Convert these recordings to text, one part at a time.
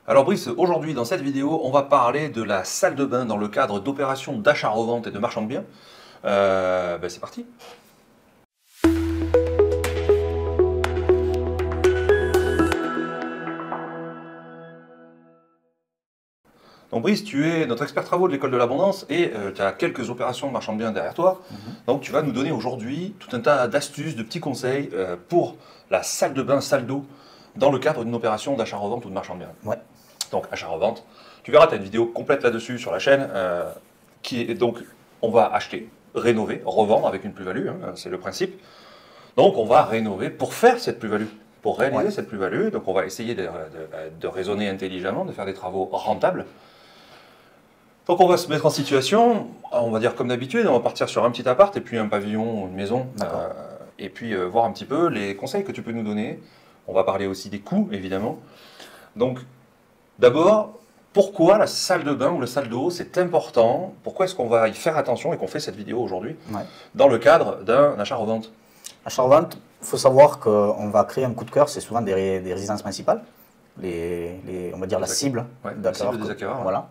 Alors Brice, aujourd'hui dans cette vidéo, on va parler de la salle de bain dans le cadre d'opérations d'achat-revente et de marchand de biens. C'est parti. Donc Brice, tu es notre expert travaux de l'école de l'abondance et tu as quelques opérations de marchand de biens derrière toi. Donc tu vas nous donner aujourd'hui tout un tas d'astuces, de petits conseils pour la salle de bain, salle d'eau, dans le cadre d'une opération d'achat-revente ou de marchand de biens. Ouais. Donc achat-revente. Tu verras, tu as une vidéo complète là-dessus sur la chaîne qui est donc on va acheter, rénover, revendre avec une plus-value, hein, c'est le principe. Donc on va rénover pour faire cette plus-value, pour réaliser cette plus-value. Donc on va essayer de raisonner intelligemment, de faire des travaux rentables. Donc on va se mettre en situation, on va dire comme d'habitude, on va partir sur un petit appart et puis un pavillon, une maison, et puis voir un petit peu les conseils que tu peux nous donner. On va parler aussi des coûts, évidemment. Donc d'abord, pourquoi la salle de bain ou la salle d'eau, c'est important? Pourquoi est-ce qu'on va y faire attention et qu'on fait cette vidéo aujourd'hui dans le cadre d'un achat-revente? Achat-revente, il faut savoir qu'on va créer un coup de cœur, c'est souvent des résidences principales, on va dire la cible d'acquéreurs. Voilà.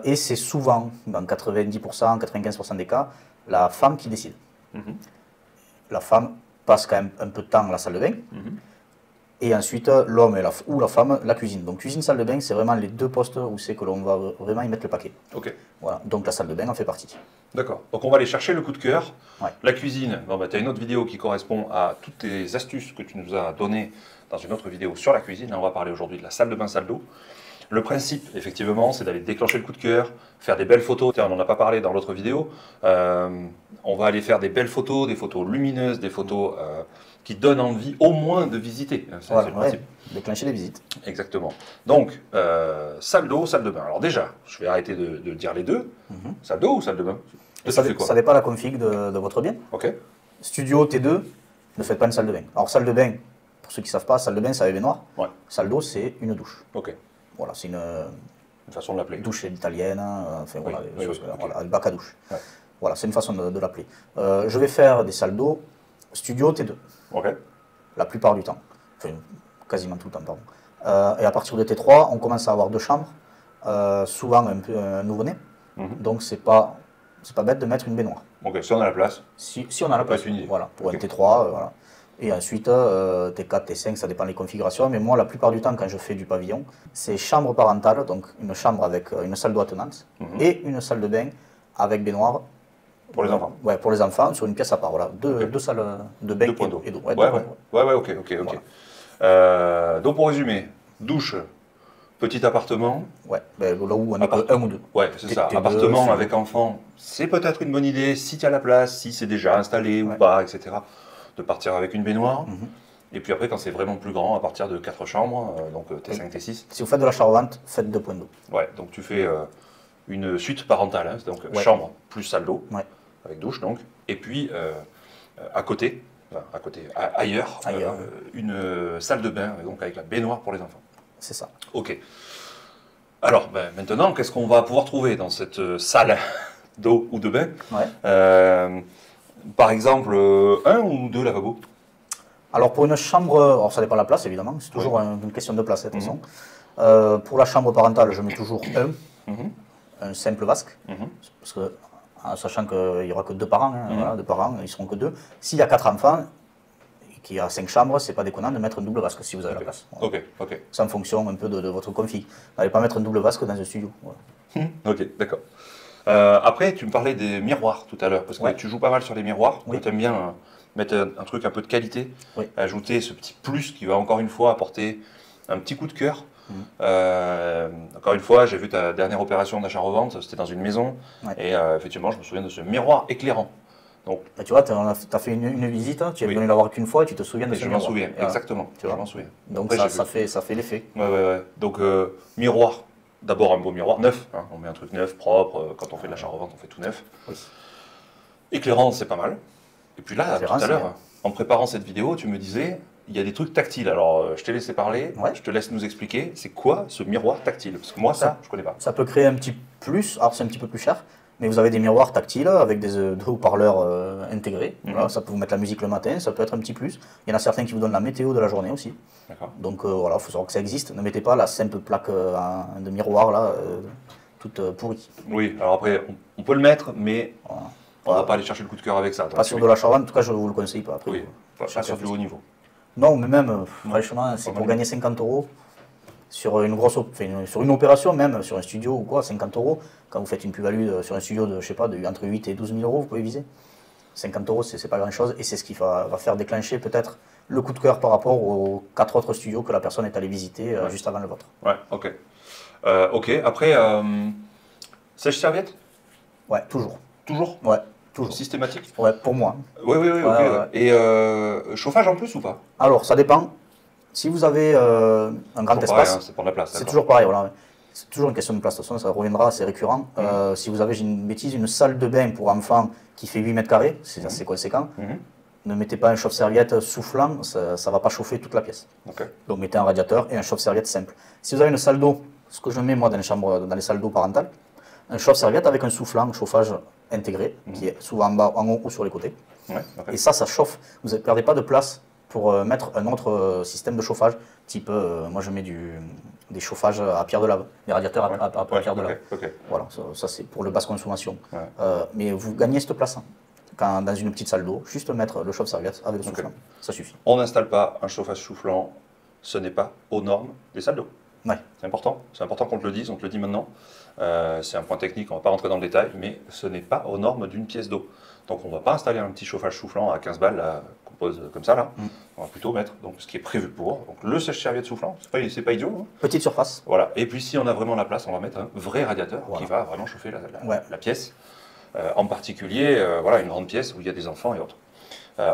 Et c'est souvent, dans 90%, 95% des cas, la femme qui décide. La femme passe quand même un peu de temps à la salle de bain. Et ensuite, l'homme ou la femme, la cuisine. Donc cuisine, salle de bain, c'est vraiment les deux postes où c'est que l'on va vraiment y mettre le paquet. Voilà. Donc la salle de bain en fait partie. D'accord. Donc on va aller chercher le coup de cœur. La cuisine, tu as une autre vidéo qui correspond à toutes tes astuces que tu nous as données dans une autre vidéo sur la cuisine. Là, on va parler aujourd'hui de la salle de bain, salle d'eau. Le principe, effectivement, c'est d'aller déclencher le coup de cœur, faire des belles photos. Tiens, on n'en a pas parlé dans l'autre vidéo. On va aller faire des belles photos, des photos lumineuses, des photos qui donnent envie au moins de visiter. C'est le principe. Déclencher les visites. Exactement. Donc, salle d'eau, salle de bain. Alors déjà, je vais arrêter de dire les deux. Salle d'eau ou salle de bain? Ça dépend de la config de votre bien. Studio T2, ne faites pas une salle de bain. Alors salle de bain, pour ceux qui ne savent pas, salle de bain c'est avec baignoire. Salle d'eau c'est une douche. Voilà, c'est une façon de l'appeler. Douche italienne, enfin voilà, le bac à douche. Voilà, c'est une façon de l'appeler. Je vais faire des salles d'eau studio T2. La plupart du temps. Enfin, quasiment tout le temps, pardon. Et à partir de T3, on commence à avoir deux chambres, souvent un nouveau-né. Donc c'est pas bête de mettre une baignoire. Si on a la place. Si on a la place, voilà, pour un T3, voilà. Et ensuite, T4, T5, ça dépend des configurations. Mais moi, la plupart du temps, quand je fais du pavillon, c'est chambre parentale, donc une chambre avec une salle d'eau attenante et une salle de bain avec baignoire. Pour les enfants? Ouais, pour les enfants, sur une pièce à part. Voilà. Deux salles de bain et d'eau. Donc pour résumer, douche, petit appartement. Là où on est un ou deux. C'est ça. Appartement avec enfant, c'est peut-être une bonne idée si tu as la place, si c'est déjà installé ou pas, etc. De partir avec une baignoire. Et puis après, quand c'est vraiment plus grand, à partir de 4 chambres, donc T5, T6. Si vous faites de l'achat-revente, faites 2 points d'eau. Donc tu fais une suite parentale, hein, donc chambre plus salle d'eau, avec douche donc. Et puis ailleurs, une salle de bain, donc avec la baignoire pour les enfants. C'est ça. Alors maintenant, qu'est-ce qu'on va pouvoir trouver dans cette salle d'eau ou de bain? Par exemple, un ou deux lavabos? Alors pour une chambre, alors ça dépend de la place évidemment, c'est toujours une question de place de toute façon. Pour la chambre parentale, je mets toujours un simple vasque, parce que, en sachant qu'il n'y aura que 2 parents, deux parents, ils ne seront que 2. S'il y a 4 enfants, et qu'il y a 5 chambres, c'est pas déconnant de mettre un double vasque si vous avez la place. C'est en fonction un peu de votre config. N'allez pas mettre un double vasque dans un studio. D'accord. Après, tu me parlais des miroirs tout à l'heure, parce que tu joues pas mal sur les miroirs, tu aimes bien mettre un truc un peu de qualité, ajouter ce petit plus qui va encore une fois apporter un petit coup de cœur. Encore une fois, j'ai vu ta dernière opération d'achat-revente, c'était dans une maison, et effectivement, je me souviens de ce miroir éclairant. Donc, tu vois, tu as fait une visite, tu es venu la voir qu'une fois et tu te souviens de ce miroir. Je m'en souviens, exactement. Je m'en souviens. Donc après, ça fait l'effet. Donc, miroir. D'abord un beau miroir neuf, on met un truc neuf, propre, quand on fait de l'achat-revente on fait tout neuf. Éclairant c'est pas mal. Et puis là, tout à l'heure, en préparant cette vidéo, tu me disais, il y a des trucs tactiles. Alors je t'ai laissé parler, je te laisse nous expliquer, c'est quoi ce miroir tactile? Parce que moi ça, je connais pas. Ça peut créer un petit plus, alors c'est un petit peu plus cher, Mais vous avez des miroirs tactiles avec deux haut-parleurs intégrés. Voilà, ça peut vous mettre la musique le matin, ça peut être un petit plus. Il y en a certains qui vous donnent la météo de la journée aussi. Donc voilà, il faut savoir que ça existe. Ne mettez pas la simple plaque de miroir là, toute pourrie. Oui, alors après, on peut le mettre, mais on ne va pas aller chercher le coup de cœur avec ça. Pas sur de l'achat-vente, en tout cas, je ne vous le conseille pas. Après, oui, pas sur du haut niveau. Non, mais même, franchement, c'est pour gagner 50 € sur une grosse, sur une opération même, sur un studio ou quoi, 50 €. Quand vous faites une plus-value sur un studio de, je sais pas, entre 8 et 12 000 €, vous pouvez viser. 50 €, c'est pas grand-chose, et c'est ce qui va faire déclencher peut-être le coup de cœur par rapport aux 4 autres studios que la personne est allée visiter juste avant le vôtre. Ouais, ok. Ok, après, sèche-serviette? Ouais, toujours. Toujours? Ouais, toujours. Systématique? Ouais, pour moi. Oui, ok. Ouais. Et chauffage en plus ou pas? Alors, ça dépend. Si vous avez un grand espace, c'est pour la place. C'est toujours pareil, voilà. C'est toujours une question de place, de toute façon, ça reviendra, c'est récurrent. Si vous avez, j'ai une bêtise, une salle de bain pour enfants qui fait 8 mètres carrés, c'est assez conséquent, ne mettez pas un chauffe-serviette soufflant, ça ne va pas chauffer toute la pièce. Donc mettez un radiateur et un chauffe-serviette simple. Si vous avez une salle d'eau, ce que je mets moi dans les chambres, dans les salles d'eau parentales, un chauffe-serviette avec un soufflant, chauffage intégré, qui est souvent en bas, en haut ou sur les côtés. Et ça chauffe. Vous ne perdez pas de place pour mettre un autre système de chauffage, type, moi je mets des chauffages à pierre de lave, des radiateurs à pierre de lave. Voilà, ça c'est pour le basse consommation. Mais vous gagnez cette place dans une petite salle d'eau, juste mettre le chauffe-serviette avec le soufflant, ça suffit. On n'installe pas un chauffage soufflant, ce n'est pas aux normes des salles d'eau. C'est important qu'on te le dise, on te le dit maintenant. C'est un point technique, on ne va pas rentrer dans le détail, mais ce n'est pas aux normes d'une pièce d'eau. Donc on ne va pas installer un petit chauffage soufflant à 15 balles là, qu'on pose comme ça là. On va plutôt mettre donc, ce qui est prévu pour. Donc le sèche-serviette soufflant, c'est pas idiot. Hein. Petite surface. Voilà. Et puis si on a vraiment la place, on va mettre un vrai radiateur qui va vraiment chauffer la pièce. En particulier, voilà, une grande pièce où il y a des enfants et autres.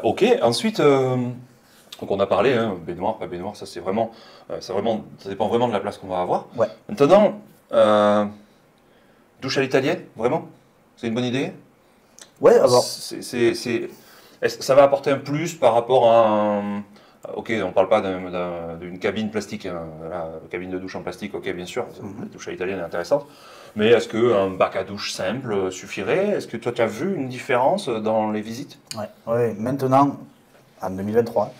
Ok, ensuite, donc on a parlé, hein, baignoire, pas baignoire, ça vraiment, ça dépend vraiment de la place qu'on va avoir. Maintenant, douche à l'italienne, vraiment? C'est une bonne idée? Ouais, alors. Ça va apporter un plus par rapport à un. Ok, on ne parle pas d'une cabine plastique, hein, voilà, cabine de douche en plastique, ok, bien sûr, la douche à l'italienne est intéressante. Mais est-ce qu'un bac à douche simple suffirait? Est-ce que toi, tu as vu une différence dans les visites? Ouais, maintenant, en 2023,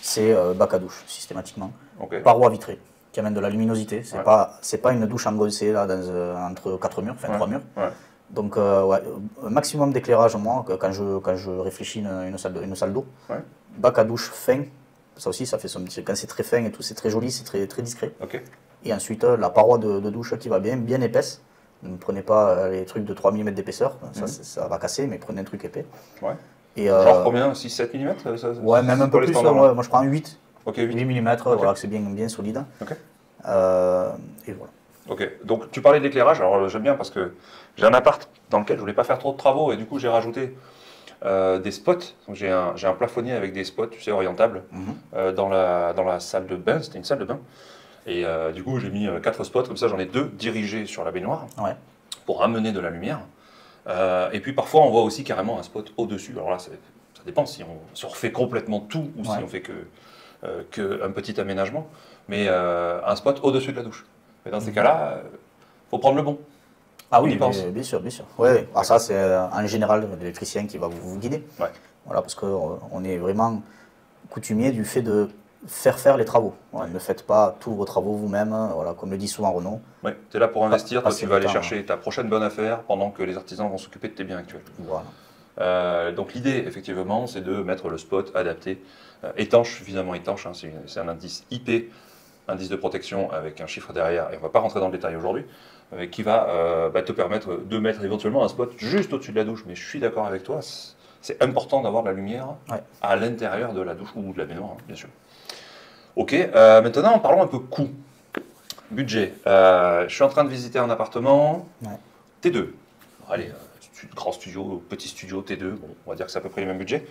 c'est bac à douche, systématiquement. Paroi vitrée, qui amène de la luminosité. C'est pas une douche engoncée là, entre 4 murs, enfin 3 murs. Donc, un maximum d'éclairage, moi, quand je réfléchis une salle d'eau. Bac à douche fin, ça aussi, ça fait quand c'est très fin et tout, c'est très joli, c'est très discret. Et ensuite, la paroi de douche qui va bien épaisse. Ne prenez pas les trucs de 3 mm d'épaisseur, ça va casser, mais prenez un truc épais. Genre combien? 6-7 mm Ouais, même un peu plus, moi je prends 8. 8 mm, voilà, que c'est bien solide. Et voilà. Ok, donc tu parlais d'éclairage, alors j'aime bien parce que j'ai un appart dans lequel je voulais pas faire trop de travaux et du coup j'ai rajouté des spots. J'ai un plafonnier avec des spots, tu sais, orientables dans la salle de bain, c'était une salle de bain. Et du coup j'ai mis 4 spots, comme ça j'en ai 2 dirigés sur la baignoire pour amener de la lumière. Et puis parfois on voit aussi carrément un spot au-dessus. Alors là ça dépend si on refait complètement tout ou si on fait qu'un petit aménagement. Mais un spot au-dessus de la douche. Mais dans ces cas-là, il faut prendre le bon. Ah oui, bien sûr. Ouais. Alors ça, c'est en général l'électricien qui va vous guider. Voilà, parce qu'on est vraiment coutumier du fait de faire les travaux. Voilà, ne faites pas tous vos travaux vous-même, voilà, comme le dit souvent Renaud. Oui, tu es là pour investir, toi tu vas aller chercher ta prochaine bonne affaire pendant que les artisans vont s'occuper de tes biens actuels. Voilà. Donc l'idée, effectivement, c'est de mettre le spot adapté, étanche, suffisamment étanche, hein, c'est un indice IP, indice de protection avec un chiffre derrière, et on ne va pas rentrer dans le détail aujourd'hui, qui va te permettre de mettre éventuellement un spot juste au-dessus de la douche. Mais je suis d'accord avec toi, c'est important d'avoir de la lumière à l'intérieur de la douche ou de la baignoire, hein, bien sûr. Ok, maintenant parlons un peu coût, budget. Je suis en train de visiter un appartement, T2. Allez, grand studio, petit studio, T2, bon, on va dire que c'est à peu près le même budget.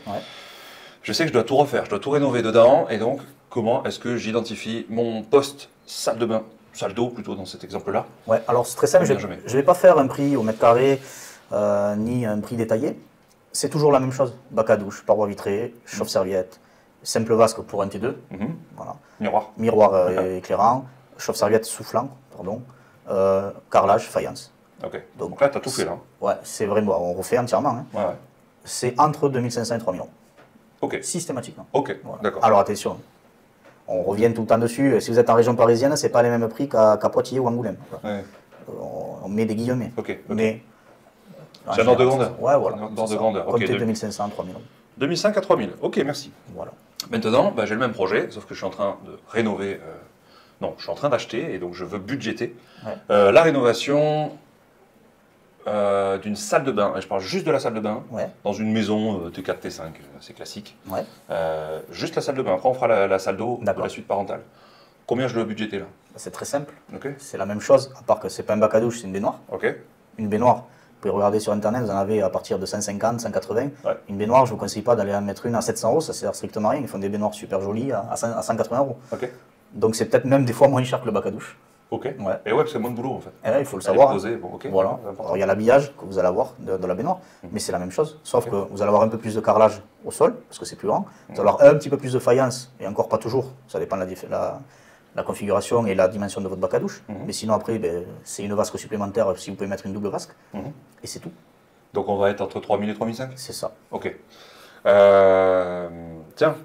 Je sais que je dois tout refaire, je dois tout rénover dedans, et donc comment est-ce que j'identifie mon poste salle de bain, salle d'eau plutôt dans cet exemple-là? Ouais, alors c'est très simple, je ne vais pas faire un prix au mètre carré, ni un prix détaillé. C'est toujours la même chose, bac à douche, paroi vitrée, chauffe-serviette, simple vasque pour un T2, voilà. Miroir éclairant, chauffe-serviette soufflant, pardon, carrelage, faïence. Ok. Donc là, tu as tout fait là. Ouais, c'est vraiment, on refait entièrement. Hein. Ouais. C'est entre 2500 et 3000 €. Ok. Systématiquement. Ok, voilà. d'accord. Alors attention, on revient tout le temps dessus. Si vous êtes en région parisienne, c'est pas les mêmes prix qu'à Poitiers ou Angoulême. Ouais. On met des guillemets. Ok. Mais. C'est un ordre de grandeur. Ouais, voilà. Un ordre de grandeur. Comptez 2500, 3000 €. 2500 à 3000. Ok, merci. Voilà. Maintenant, j'ai le même projet, sauf que je suis en train de rénover. Non, je suis en train d'acheter et donc je veux budgéter la rénovation d'une salle de bain. Et je parle juste de la salle de bain dans une maison T4, T5, c'est classique. Ouais. Juste la salle de bain. Après, on fera la salle d'eau de la suite parentale. Combien je dois budgéter là? C'est très simple. Okay. C'est la même chose, à part que c'est pas un bac à douche, c'est une baignoire. Ok. Une baignoire, vous pouvez regarder sur internet, vous en avez à partir de 150, 180. Ouais. Une baignoire, je ne vous conseille pas d'aller en mettre une à 700 €, ça sert strictement à rien. Ils font des baignoires super jolies à 180 €. Ok. Donc c'est peut-être même des fois moins cher que le bac à douche. Ok. Ouais. Et ouais, c'est moins de boulot en fait. Et là, il faut le savoir. Bon, okay. Voilà. Alors il y a l'habillage que vous allez avoir de la baignoire, mais c'est la même chose. Sauf que vous allez avoir un peu plus de carrelage au sol, parce que c'est plus grand. Vous allez avoir un petit peu plus de faïence, et encore pas toujours. Ça dépend de la configuration et la dimension de votre bac à douche. Mais sinon après, c'est une vasque supplémentaire si vous pouvez mettre une double vasque. Et c'est tout. Donc on va être entre 3000 et 3500? C'est ça. Ok. Tiens,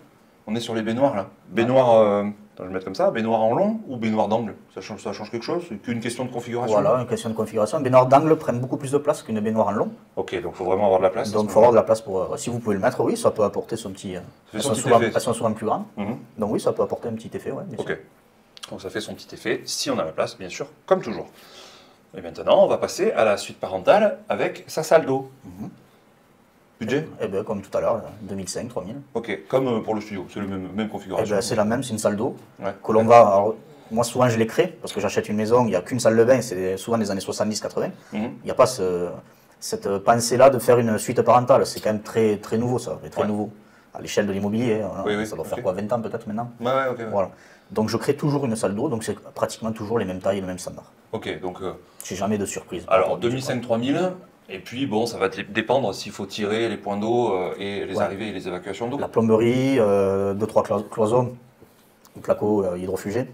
on est sur les baignoires là. Baignoire, je vais le mettre comme ça, baignoire en long ou baignoire d'angle? Ça change quelque chose? C'est qu'une question de configuration? Voilà, une question de configuration. Une baignoire d'angle prennent beaucoup plus de place qu'une baignoire en long. Ok, donc il faut vraiment avoir de la place. Donc il faut avoir de la place pour. Si vous pouvez le mettre, oui, ça peut apporter son petit. Elles sont souvent plus grandes. Donc oui, ça peut apporter un petit effet. Ouais, ok. Donc ça fait son petit effet, si on a la place, bien sûr, comme toujours. Et maintenant, on va passer à la suite parentale avec sa salle d'eau. Budget? Eh bien, comme tout à l'heure, 2005, 3000. Ok, comme pour le studio, c'est la même configuration. Eh bien, c'est la même, c'est une salle d'eau que l'on va. Alors, moi, souvent, je l'ai créée parce que j'achète une maison, il n'y a qu'une salle de bain, c'est souvent des années 70-80. Il n'y a pas cette pensée-là de faire une suite parentale. C'est quand même très, très nouveau, ça, très nouveau. À l'échelle de l'immobilier, ça doit faire quoi, 20 ans peut-être maintenant? Ouais. Voilà. Donc, je crée toujours une salle d'eau, donc c'est pratiquement toujours les mêmes tailles et le même standard. Ok, donc. J'ai jamais de surprise. Alors, 2005-3000. Et puis, bon, ça va dépendre s'il faut tirer les points d'eau et les arrivées et les évacuations d'eau. La plomberie, 2-3 cloisons, un placo hydrofugé.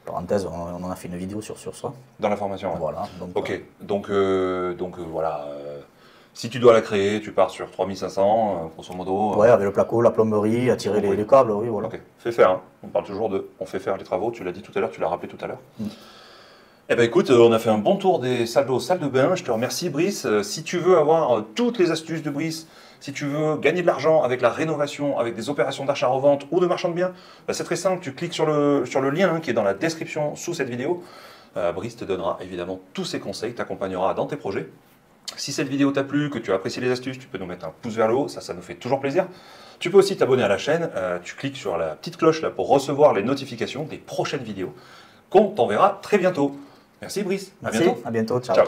Parenthèse, on en a fait une vidéo sur ça. Dans la formation, Voilà. Donc, ok, donc voilà. Si tu dois la créer, tu pars sur 3500, grosso modo. Ouais, avec le placo, la plomberie, à tirer les câbles, oui, voilà. Ok, fais faire. Hein. On parle toujours on fait faire les travaux, tu l'as dit tout à l'heure, tu l'as rappelé tout à l'heure. Eh bien écoute, on a fait un bon tour des salles d'eau, salles de bain. Je te remercie Brice. Si tu veux avoir toutes les astuces de Brice, si tu veux gagner de l'argent avec la rénovation, avec des opérations d'achat-revente ou de marchand de biens, c'est très simple. Tu cliques sur le lien qui est dans la description sous cette vidéo. Brice te donnera évidemment tous ses conseils, t'accompagnera dans tes projets. Si cette vidéo t'a plu, que tu as apprécié les astuces, tu peux nous mettre un pouce vers le haut, ça nous fait toujours plaisir. Tu peux aussi t'abonner à la chaîne, tu cliques sur la petite cloche là pour recevoir les notifications des prochaines vidéos qu'on t'enverra très bientôt. Merci Brice, à bientôt. À bientôt, ciao.